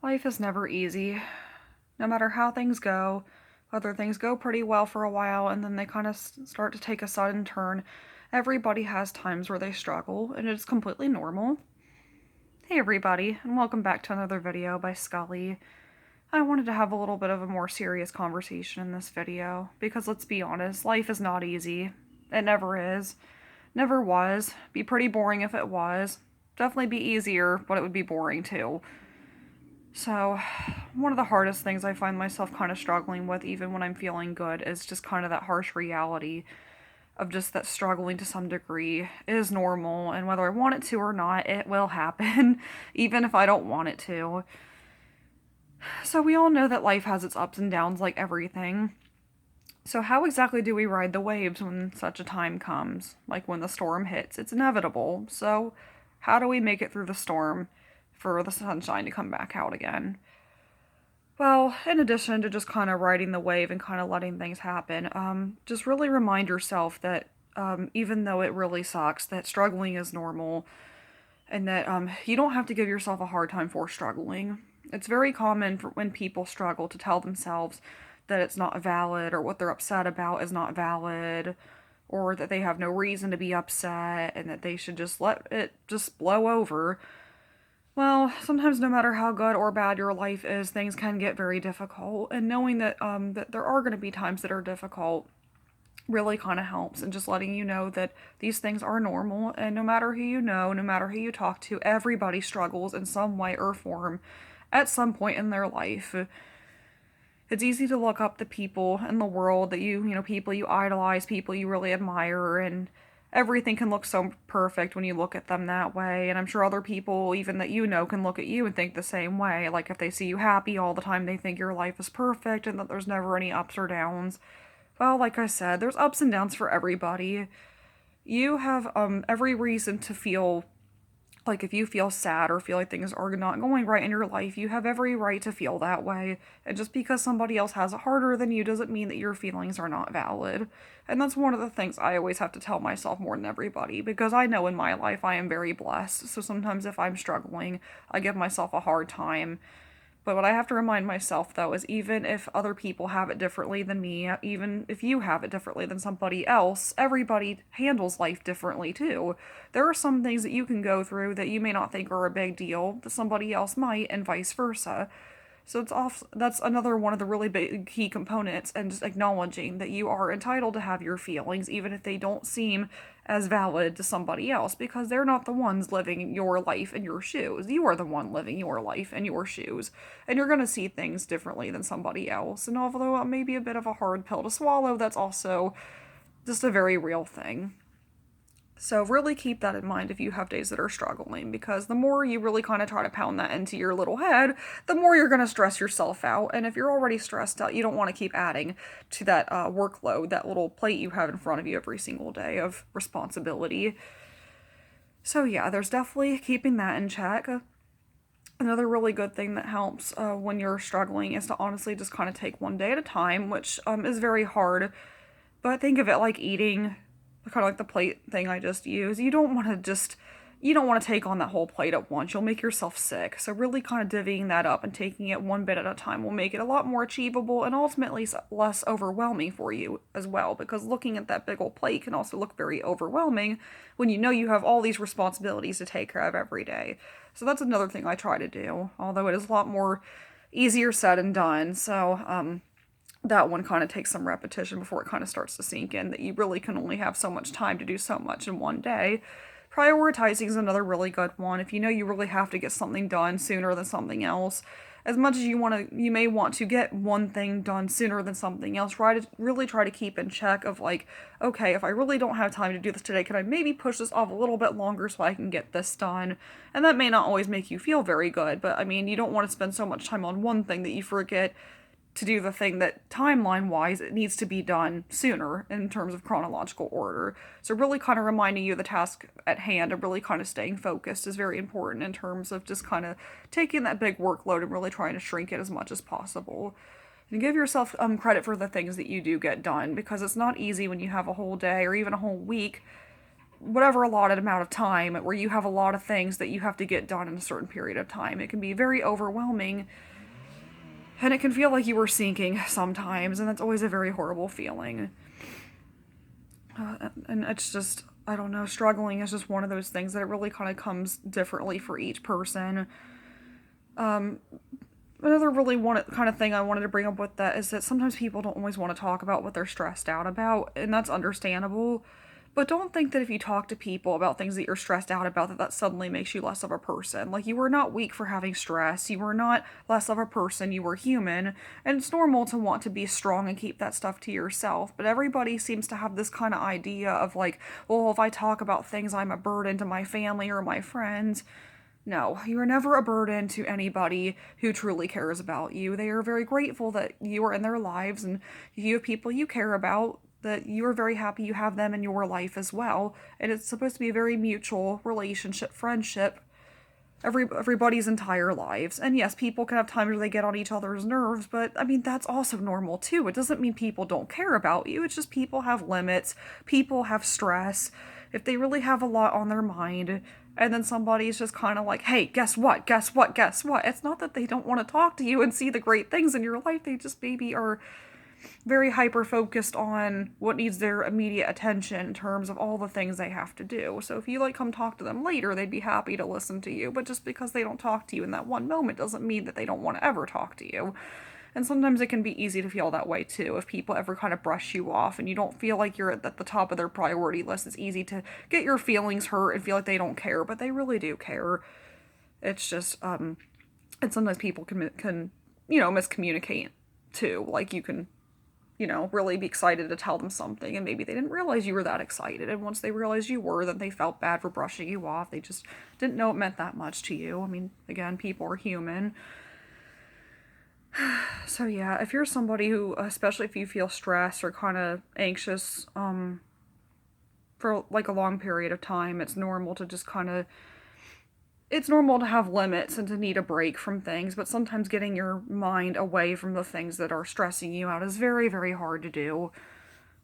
Life is never easy. No matter how things go, whether things go pretty well for a while and then they kind of start to take a sudden turn, everybody has times where they struggle, and it's completely normal. Hey everybody, and welcome back to another video by Skully. I wanted to have a little bit of a more serious conversation in this video, because let's be honest, life is not easy. It never is. Never was. Be pretty boring if it was. Definitely be easier, but it would be boring too. So, one of the hardest things I find myself kind of struggling with, even when I'm feeling good, is just kind of that harsh reality of just that struggling to some degree is normal, and whether I want it to or not, it will happen, even if I don't want it to. So, we all know that life has its ups and downs like everything. So, how exactly do we ride the waves when such a time comes? Like when the storm hits? It's inevitable. So, how do we make it through the storm for the sunshine to come back out again? Well, in addition to just kind of riding the wave and kind of letting things happen, just really remind yourself that even though it really sucks, that struggling is normal, and that you don't have to give yourself a hard time for struggling. It's very common for when people struggle to tell themselves that it's not valid, or what they're upset about is not valid, or that they have no reason to be upset and that they should just let it just blow over. Well, sometimes no matter how good or bad your life is, things can get very difficult, and knowing that there are going to be times that are difficult really kind of helps, and just letting you know that these things are normal, and no matter who you know, no matter who you talk to, everybody struggles in some way or form at some point in their life. It's easy to look up the people in the world that people you idolize, people you really admire, and everything can look so perfect when you look at them that way. And I'm sure other people, even that you know, can look at you and think the same way. Like if they see you happy all the time, they think your life is perfect and that there's never any ups or downs. Well, like I said, there's ups and downs for everybody. You have every reason to feel like, if you feel sad or feel like things are not going right in your life, you have every right to feel that way. And just because somebody else has it harder than you doesn't mean that your feelings are not valid. And that's one of the things I always have to tell myself more than everybody, because I know in my life I am very blessed. So sometimes if I'm struggling, I give myself a hard time. But what I have to remind myself, though, is even if other people have it differently than me, even if you have it differently than somebody else, everybody handles life differently, too. There are some things that you can go through that you may not think are a big deal, that somebody else might, and vice versa. So that's another one of the really big key components, and just acknowledging that you are entitled to have your feelings, even if they don't seem as valid to somebody else, because they're not the ones living your life in your shoes. You are the one living your life in your shoes, and you're going to see things differently than somebody else. And although it may be a bit of a hard pill to swallow, that's also just a very real thing. So really keep that in mind if you have days that are struggling, because the more you really kind of try to pound that into your little head, the more you're going to stress yourself out. And if you're already stressed out, you don't want to keep adding to that workload, that little plate you have in front of you every single day of responsibility. So yeah, there's definitely keeping that in check. Another really good thing that helps when you're struggling is to honestly just kind of take one day at a time, which is very hard. But think of it like eating, kind of like the plate thing I just used. You don't want to take on that whole plate at once. You'll make yourself sick. So really kind of divvying that up and taking it one bit at a time will make it a lot more achievable, and ultimately less overwhelming for you as well, because looking at that big old plate can also look very overwhelming when you know you have all these responsibilities to take care of every day. So that's another thing I try to do, although it is a lot more easier said than done. So that one kind of takes some repetition before it kind of starts to sink in that you really can only have so much time to do so much in one day. Prioritizing is another really good one. If you know you really have to get something done sooner than something else, as much as you may want to get one thing done sooner than something else, try to keep in check of like, okay, if I really don't have time to do this today, can I maybe push this off a little bit longer so I can get this done? And that may not always make you feel very good, but I mean, you don't want to spend so much time on one thing that you forget to do the thing that timeline wise it needs to be done sooner in terms of chronological order. So really kind of reminding you of the task at hand and really kind of staying focused is very important in terms of just kind of taking that big workload and really trying to shrink it as much as possible. And give yourself credit for the things that you do get done, because it's not easy when you have a whole day or even a whole week whatever allotted amount of time where you have a lot of things that you have to get done in a certain period of time. It can be very overwhelming, and it can feel like you were sinking sometimes, and that's always a very horrible feeling. And it's just, I don't know, struggling is just one of those things that it really kind of comes differently for each person. Another really kind of thing I wanted to bring up with that is that sometimes people don't always want to talk about what they're stressed out about, and that's understandable. But don't think that if you talk to people about things that you're stressed out about, that suddenly makes you less of a person. Like, you were not weak for having stress. You were not less of a person. You were human. And it's normal to want to be strong and keep that stuff to yourself. But everybody seems to have this kind of idea of like, well, if I talk about things, I'm a burden to my family or my friends. No, you are never a burden to anybody who truly cares about you. They are very grateful that you are in their lives, and if you have people you care about, that you are very happy you have them in your life as well. And it's supposed to be a very mutual relationship, friendship, everybody's entire lives. And yes, people can have times where they get on each other's nerves, but I mean, that's also normal too. It doesn't mean people don't care about you. It's just people have limits, people have stress. If they really have a lot on their mind, and then somebody's just kind of like, hey, guess what? Guess what? Guess what? It's not that they don't want to talk to you and see the great things in your life. They just maybe are very hyper focused on what needs their immediate attention in terms of all the things they have to do. So if you like come talk to them later, they'd be happy to listen to you. But just because they don't talk to you in that one moment doesn't mean that they don't want to ever talk to you. And sometimes it can be easy to feel that way too. If people ever kind of brush you off and you don't feel like you're at the top of their priority list, it's easy to get your feelings hurt and feel like they don't care, but they really do care. It's just, and sometimes people can miscommunicate too. Like, you can, really be excited to tell them something, and maybe they didn't realize you were that excited. And once they realized you were, then they felt bad for brushing you off. They just didn't know it meant that much to you. I mean, again, people are human. So yeah, if you're somebody who, especially if you feel stressed or kind of anxious, for like a long period of time, it's normal to just it's normal to have limits and to need a break from things, but sometimes getting your mind away from the things that are stressing you out is very, very hard to do.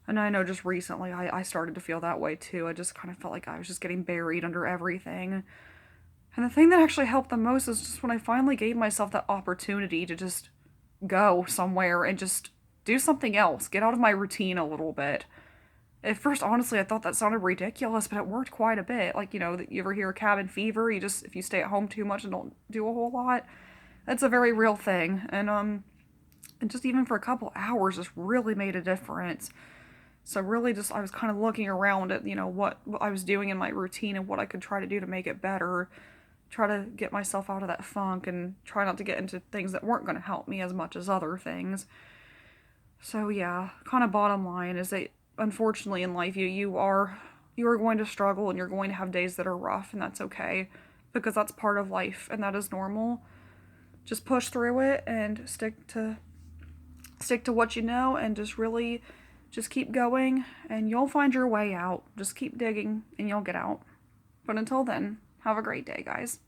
And I know just recently I started to feel that way too. I just kind of felt like I was just getting buried under everything. And the thing that actually helped the most is just when I finally gave myself that opportunity to just go somewhere and just do something else, get out of my routine a little bit. At first, honestly, I thought that sounded ridiculous, but it worked quite a bit. Like, you ever hear cabin fever? If you stay at home too much and don't do a whole lot, that's a very real thing. And just even for a couple hours just really made a difference. So really just, I was kind of looking around at, what I was doing in my routine and what I could try to do to make it better. Try to get myself out of that funk and try not to get into things that weren't going to help me as much as other things. So yeah, kind of bottom line is that unfortunately in life you are going to struggle and you're going to have days that are rough, and that's okay because that's part of life and that is normal. Just push through it and stick to what you know, and just keep going, and you'll find your way out. Just keep digging and you'll get out. But until then, have a great day, guys.